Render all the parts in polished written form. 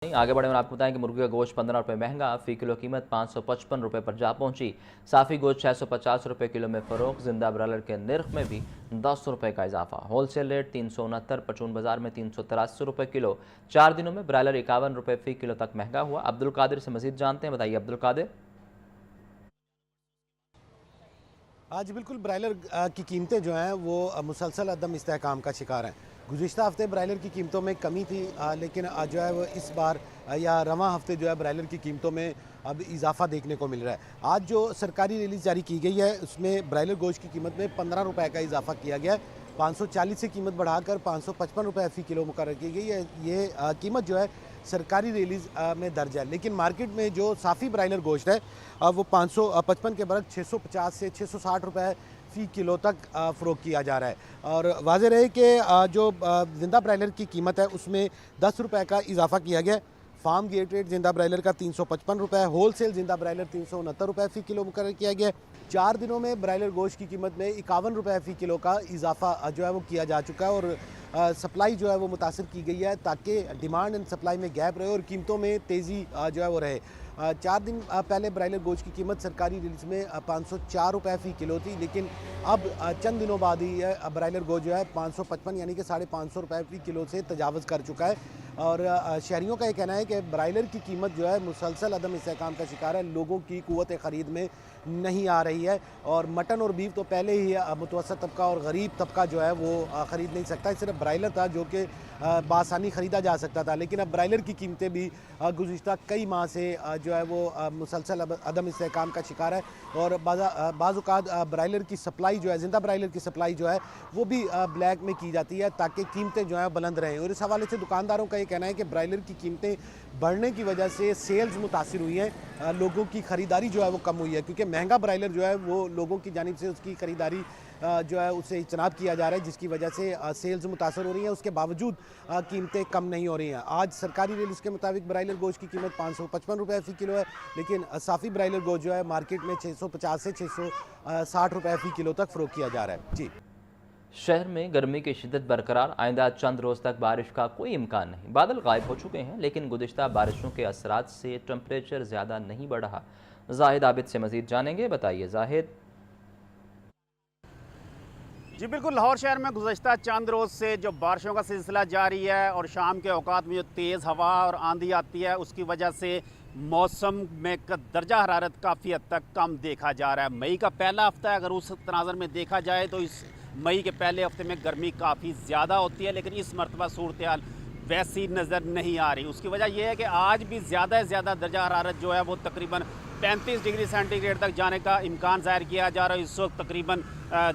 आगे बढ़े और आपको बताएं कि मुर्गी का गोश्त 15 रुपये महंगा, फी किलो कीमत 555 रुपये पर जा पहुंची। साफ़ी गोश्त 650 रुपये किलो में फ़रोख्त। जिंदा ब्रायलर के नर्ख में भी 10 रुपये का इजाफा। होलसेल रेट 369, परचून बाजार में 383 रुपये किलो। 4 दिनों में ब्रायलर 51 रुपये फ़ी किलो तक महंगा हुआ। अब्दुल कादिर से मजीद जानते हैं, बताइए अब्दुल कादिर। आज बिल्कुल ब्रायलर की कीमतें जो हैं वो मुसलसल अदम इस्तेहकाम का शिकार हैं। गुज़िश्ता हफ्ते ब्रायलर की कीमतों में कमी थी, लेकिन जो है वो इस बार या रवां हफ्ते जो है ब्रायलर की कीमतों में अब इजाफा देखने को मिल रहा है। आज जो सरकारी रिलीज़ जारी की गई है उसमें ब्रायलर गोश्त की कीमत में 15 रुपये का इजाफा किया गया है। 540 से कीमत बढ़ाकर 555 रुपये फ़ी किलो मुकर्रर की गई है। ये कीमत जो है सरकारी रिलीज़ में दर्ज है, लेकिन मार्केट में जो साफ़ी ब्रायलर गोश्त है वो 555 के बरक 650 से 660 रुपये फ़ी किलो तक फ़रोख्त किया जा रहा है। और वाज़ेह रहे कि जो ज़िंदा ब्रायलर की कीमत है उसमें 10 रुपये का इजाफा किया गया। फार्म गेट रेट ज़िंदा ब्रायलर का 355 रुपये, होलसेल ज़िंदा ब्रायलर 369 रुपये फ़ी किलो मुकर्रर किया गया। 4 दिनों में ब्रायलर गोश्त की कीमत में 51 रुपये फ़ी किलो का इजाफा जो है वो किया जा चुका है। और सप्लाई जो है वो मुतासर की गई है ताकि डिमांड एंड सप्लाई में गैप रहे और कीमतों में तेज़ी जो है वो रहे। 4 दिन पहले ब्रायलर गोश्त की कीमत सरकारी रिलीज़ में 504 रुपये फ़ी किलो थी, लेकिन अब चंद दिनों बाद ही ब्रायलर गोश्त जो है 555 यानी कि 550 रुपये फ़ी किलो से तजावज़ कर चुका है। और शहरियों का ये कहना है कि ब्रायलर की कीमत जो है मुसलसल अदम इस्तेहकाम का शिकार है, लोगों की क़ुव्वत ख़रीद में नहीं आ रही है। और मटन और बीफ तो पहले ही मुतवस्सित तबका और गरीब तबका जो है वो ख़रीद नहीं सकता। सिर्फ ब्रायलर था जो कि बआसानी ख़रीदा जा सकता था, लेकिन अब ब्रायलर की कीमतें भी गुज़िश्ता कई माह से जो है वो मुसलसल अदम इस्तेहकाम का शिकार है। और बाज़ औक़ात ब्रायलर की सप्लाई जो है, ज़िंदा ब्रायलर की सप्लाई जो है वो भी ब्लैक में की जाती है ताकि कीमतें जो हैं बुलंद रहें। और इस हवाले से दुकानदारों का ये कहना है कि ब्रायलर की कीमतें बढ़ने की वजह से सेल्स मुतासिर हुई हैं, लोगों की ख़रीदारी जो है वो कम हुई है, क्योंकि महंगा ब्रायलर जो है वो लोगों की जानिब से उसकी ख़रीदारी जो है उससे इज्तनाब किया जा रहा है, जिसकी वजह से सेल्स मुतासर हो रही हैं। उसके बावजूद कीमतें कम नहीं हो रही हैं। आज सरकारी रिलीज़ के मुताबिक ब्रायलर गोश्त की कीमत 555 रुपये फ़ी किलो है, लेकिन साफ़ी ब्रायलर गोश्त जो है मार्केट में 650 से 660 रुपये फ़ी किलो तक फ़रोख्त किया जा रहा है। जी। शहर में गर्मी की शिद्दत बरकरार, आइंदा चंद रोज़ तक बारिश का कोई इम्कान नहीं। बादल गायब हो चुके हैं, लेकिन गुज़िश्ता बारिशों के असरात से टेम्परेचर ज़्यादा नहीं बढ़ रहा। जाहिद आबिद से मज़ीद जानेंगे, बताइए जाहिद। जी बिल्कुल, लाहौर शहर में गुज़श्ता चंद रोज़ से जो बारिशों का सिलसिला जारी है और शाम के औकात में जो तेज़ हवा और आंधी आती है उसकी वजह से मौसम में दर्जा हरारत काफ़ी हद तक कम देखा जा रहा है। मई का पहला हफ्ता है, अगर उस तनाज़र में देखा जाए तो इस मई के पहले हफ्ते में गर्मी काफ़ी ज़्यादा होती है, लेकिन इस मरतबा सूरत हाल वैसी नज़र नहीं आ रही। उसकी वजह यह है कि आज भी ज़्यादा से ज़्यादा दर्जा हरारत जो है वो तकरीबन 35 डिग्री सेंटीग्रेड तक जाने का इम्कान ज़ाहिर किया जा रहा है। इस वक्त तकरीबन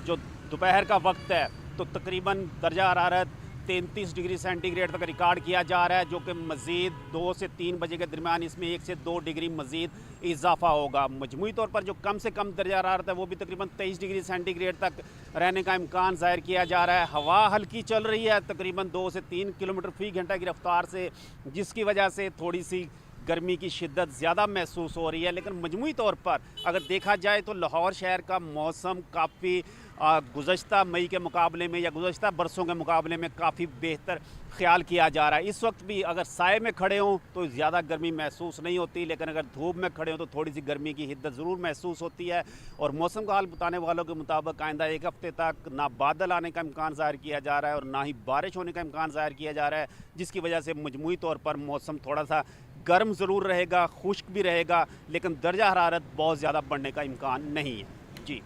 जो दोपहर का वक्त है तो तकरीबन दर्जा हरारत 33 डिग्री सेंटीग्रेड तक रिकॉर्ड किया जा रहा है, जो कि मज़ीद 2 से 3 बजे के दरमियान इसमें 1 से 2 डिग्री मज़ीद इजाफा होगा। मजमूई तौर पर जो कम से कम दर्जा हरारत है वो भी तकरीबन 23 डिग्री सेंटीग्रेड तक रहने का इम्कान ज़ाहिर किया जा रहा है। हवा हल्की चल रही है तकरीबन 2 से 3 किलोमीटर फ़ी घंटा की रफ्तार से, जिसकी वजह से थोड़ी सी गर्मी की शिद्दत ज़्यादा महसूस हो रही है। लेकिन मजमूई तौर पर अगर देखा जाए तो लाहौर शहर का मौसम काफ़ी गुज़श्ता मई के मुकाबले में या गुज़श्ता बरसों के मुकाबले में काफ़ी बेहतर ख्याल किया जा रहा है। इस वक्त भी अगर साए में खड़े हों तो ज़्यादा गर्मी महसूस नहीं होती, लेकिन अगर धूप में खड़े हों तो थोड़ी सी गर्मी की हिद्दत ज़रूर महसूस होती है। और मौसम का हाल बताने वालों के मुताबिक आइंदा एक हफ़्ते तक ना बादल आने का इम्कान ज़ाहिर किया जा रहा है और ना ही बारिश होने का इम्कान ज़ाहिर किया जा रहा है, जिसकी वजह से मजमूई तौर पर मौसम थोड़ा सा गर्म ज़रूर रहेगा, खुश्क भी रहेगा, लेकिन दर्जा हरारत बहुत ज़्यादा बढ़ने का इम्कान नहीं है। जी,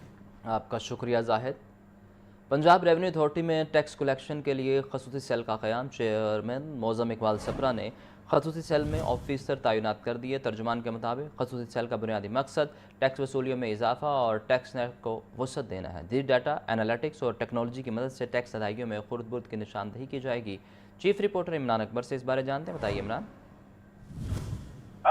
आपका शुक्रिया जाहिद। पंजाब रेवेन्यू अथॉरिटी में टैक्स कलेक्शन के लिए खसूसी सेल का क़याम। चेयरमैन मौज़म इकबाल सप्रा ने खसूसी सेल में ऑफिसर तैनात कर दिए। तर्जुमान के मुताबिक खसूसी सेल का बुनियादी मकसद टैक्स वसूलियों में इजाफा और टैक्स नेट को वसअत देना है। दी डाटा एनालिटिक्स और टेक्नोलॉजी की मदद से टैक्स अदायगियों में खुर्द बुर्द की निशानदही की जाएगी। चीफ रिपोर्टर इमरान अकबर से इस बारे जानते हैं, बताइए इमरान।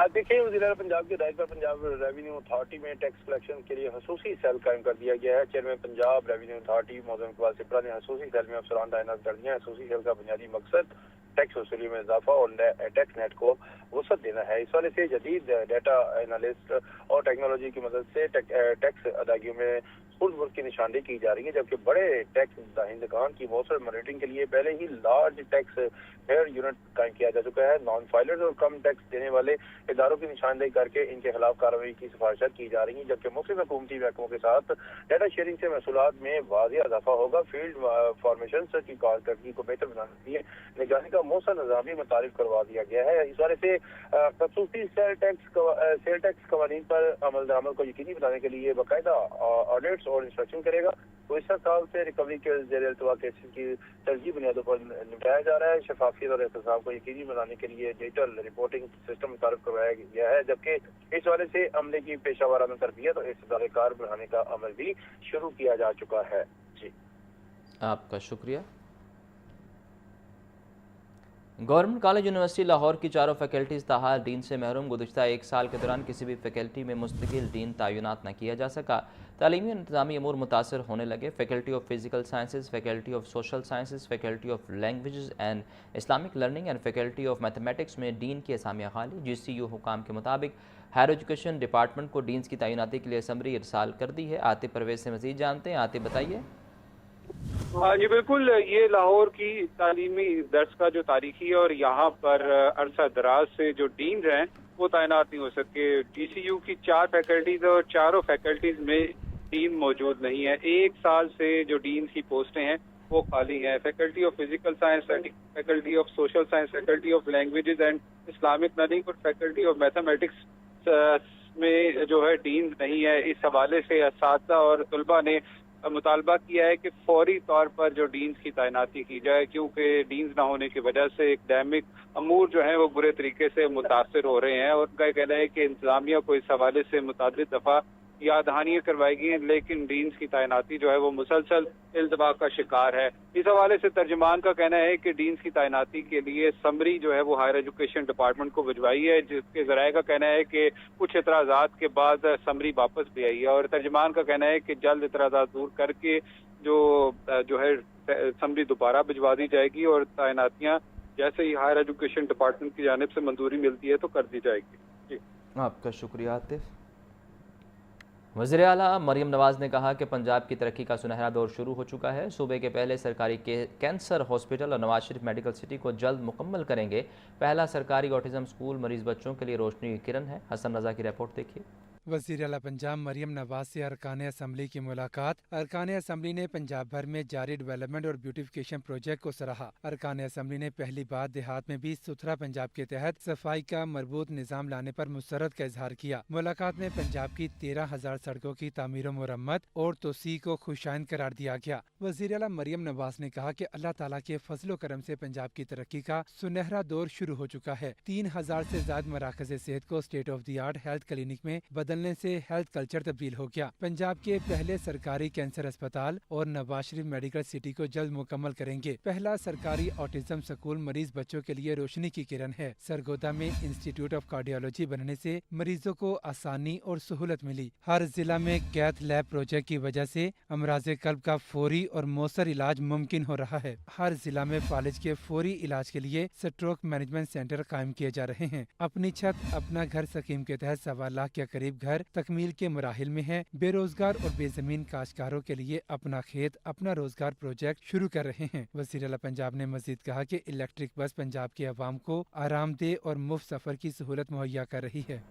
देखिए, वज़ीर पंजाब की हिदायत पर पंजाब रेवेन्यू अथॉरिटी में टैक्स कलेक्शन के लिए खसूसी सेल कायम कर दिया गया है। Chairman Punjab revenue authority Mauzam Iqbal Sapra ने खसूसी सेल में अफसरान तैनात कर दिया है। खसूसी सेल का बुनियादी मकसद टैक्स वसूली में इजाफा और टैक्स नेट को वसअत देना है। इस वाले से जदीद डाटा एनालिस्ट और टेक्नोलॉजी की मदद से टैक्स अदायगियों में फुल मुल्क की निशानदेही की जा रही है, जबकि बड़े टैक्स दहिंदगान की मौसर मॉनिटरिंग के लिए पहले ही लार्ज टैक्स फेयर यूनिट कायम किया जा चुका है। नॉन फाइलर्स और कम टैक्स देने वाले इदारों की निशानदेही करके इनके खिलाफ कार्रवाई की सिफारिशात की जा रही हैं, जबकि मुख्तलिफ हुकूमती महकमों के साथ डाटा शेयरिंग से महसूलात में वाज़ेह इजाफा होगा। फील्ड फॉर्मेशन की कारकर्दगी को बेहतर बनाने के लिए निगरानी का मौसर निज़ाम भी मुतारिफ करवा दिया गया है। इस बारे से खसूसी सेल टैक्स कवानीन पर अमल दरामद को यकीनी बनाने के लिए बाकायदा ऑडिट्स और इंस्पेक्शन करेगा। गुज़श्ता साल से रिकवरी के ज़ेर अल्तवा केसेस की तरजीह बुनियादों पर निपटाया जा रहा है। शफाफियत और एहतसाब को यकीनी बनाने के लिए डिजिटल रिपोर्टिंग सिस्टम मुतारिफ करवाया गया है, जबकि इस वाले से अमले की पेशा वाराना तरबियत और इस्तेदार कार बढ़ाने का अमल भी शुरू किया जा चुका है। जी, आपका शुक्रिया। गवर्नमेंट कॉलेज यूनिवर्सिटी लाहौर की चारों फैकल्टीज़ ताहार डीन से महरूम। गुज़श्ता एक साल के दौरान किसी भी फैकल्टी में मुस्तकिल डीन तैनात न किया जा सका। तालीमी और इंतज़ामी अमूर मुतासर होने लगे। Faculty of physical sciences, faculty of social sciences, faculty of languages and Islamic learning and faculty of mathematics में डीन की असामियाँ खाली। GCU हुकाम के मुताबिक हायर एजुकेशन डिपार्टमेंट को डीन्स की तैनाती के लिए समरी इरसाल कर दी है। आतिफ परवेज़ से मज़ीद जानते हैं। आतिफ बताइए। हाँ जी बिल्कुल, ये लाहौर की तालीमी दर्स का जो तारीखी और यहाँ पर अरसा दराज से जो डीन हैं वो तैनात नहीं हो सके। GCU की 4 फैकल्टीज और चारों फैकल्टीज में डीन मौजूद नहीं है। एक साल से जो डीन की पोस्टें हैं वो खाली हैं। Faculty of physical science, faculty of social science, faculty of languages and Islamic learning और फैकल्टी ऑफ मैथमेटिक्स में जो है डीन नहीं है। इस हवाले से असातिज़ा और तलबा ने मुतालबा किया है कि फौरी तौर पर जो डीन्स की तैनाती की जाए, क्योंकि डीन्स ना होने की वजह से एकेडमिक अमूर जो है वो बुरे तरीके से मुतासर हो रहे हैं। और उनका कहना है कि इंतजामिया को इस हवाले से मुतअद्दिद दफ़ा याद दहानियाँ करवाई गई हैं, लेकिन डीन्स की तैनाती जो है वो मुसलसल इल्तबा का शिकार है। इस हवाले से तर्जुमान का कहना है कि डीन्स की तैनाती के लिए समरी जो है वो हायर एजुकेशन डिपार्टमेंट को भिजवाई है, जिसके ज़राए का कहना है कि कुछ एतराज़ात के बाद समरी वापस भी आई है। और तर्जुमान का कहना है कि जल्द एतराज़ात दूर करके जो है समरी दोबारा भिजवा दी जाएगी और तैनातियाँ जैसे ही हायर एजुकेशन डिपार्टमेंट की जानिब से मंजूरी मिलती है तो कर दी जाएगी। जी, आपका शुक्रिया आतिफ। वज़ीर आला मरियम नवाज़ ने कहा कि पंजाब की तरक्की का सुनहरा दौर शुरू हो चुका है। सूबे के पहले सरकारी कैंसर हॉस्पिटल और नवाज शरीफ मेडिकल सिटी को जल्द मुकम्मल करेंगे। पहला सरकारी ऑटिज़म स्कूल मरीज़ बच्चों के लिए रोशनी की किरण है। हसन रज़ा की रिपोर्ट देखिए। वज़ीर आला पंजाब मरियम नवाज से अरकान असम्बली की मुलाकात। अरकान असम्बली ने पंजाब भर में जारी डेवलपमेंट और ब्यूटिफिकेशन प्रोजेक्ट को सराहा। अरकान असम्बली ने पहली बार देहात में भी सुथरा पंजाब के तहत सफाई का मरबूत निज़ाम लाने पर मुसरत का इजहार किया। मुलाकात में पंजाब की 13,000 सड़कों की तामीर मुरम्मत और तोसी को खुशाइन करार दिया गया। वज़ीर आला मरियम नवाज ने कहा कि अल्लाह ताला के फजलो करम से पंजाब की तरक्की का सुनहरा दौर शुरू हो चुका है। 3,000 से ज्यादा मराकज़ सेहत को state of the art health clinic में बदलने से हेल्थ कल्चर तब्दील हो गया। पंजाब के पहले सरकारी कैंसर अस्पताल और नवाज शरीफ मेडिकल सिटी को जल्द मुकम्मल करेंगे। पहला सरकारी ऑटिज्म स्कूल मरीज बच्चों के लिए रोशनी की किरण है। सरगोदा में इंस्टीट्यूट ऑफ कार्डियोलॉजी बनने से मरीजों को आसानी और सहूलत मिली। हर जिला में कैथ लैब प्रोजेक्ट की वजह से अमराज कल्ब का फौरी और मौसर इलाज मुमकिन हो रहा है। हर जिला में फालिज के फौरी इलाज के लिए स्ट्रोक मैनेजमेंट सेंटर कायम किए जा रहे हैं। अपनी छत अपना घर स्कीम के तहत 1.25 लाख के करीब घर तकमील के मराहिल में है। बेरोजगार और बेजमीन काश्तकारों के लिए अपना खेत अपना रोजगार प्रोजेक्ट शुरू कर रहे हैं। वज़ीर आला पंजाब ने मजीद कहा कि इलेक्ट्रिक बस पंजाब के अवाम को आरामदेह और मुफ्त सफर की सहूलत मुहैया कर रही है।